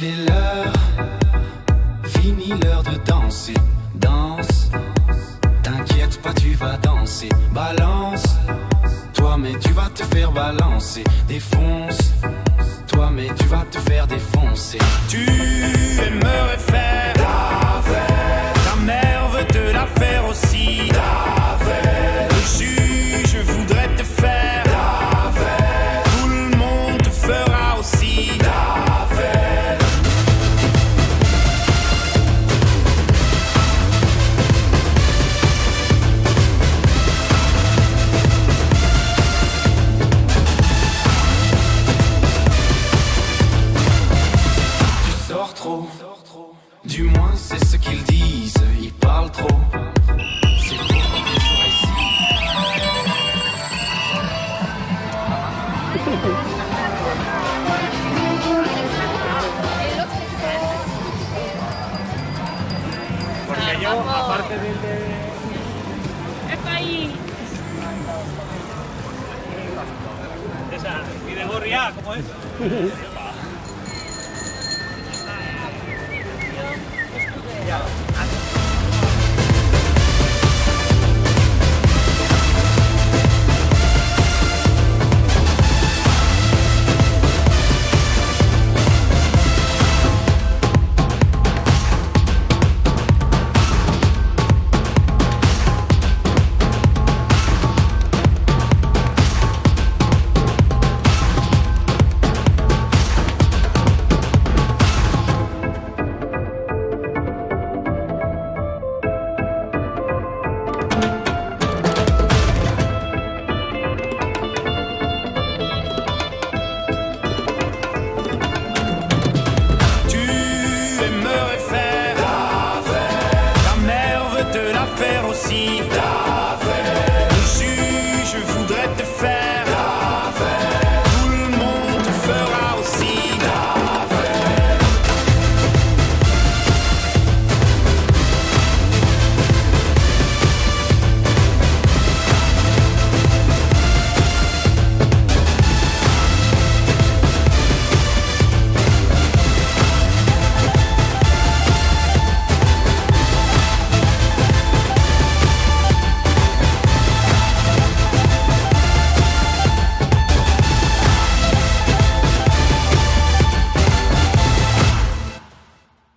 Il est l'heure, fini l'heure de danser. Danse, t'inquiète pas, tu vas danser. Balance, toi mais tu vas te faire balancer. Défonce, toi mais tu vas te faire défoncer. Tu aimerais faire la fête, ta mère veut te la faire aussi. La fête, le juge voudrait te faire la fête, tout le monde te fera aussi la fête. Tu sors trop, du moins c'est ce qu'ils disent. Ils parlent trop, c'est pour tes oreilles ici. Porque yo, aparte del de... ¡Está ahí! Esa, y de gorria, ¿cómo es? Tu aimerais faire la fête, ta mère veut te la faire aussi. La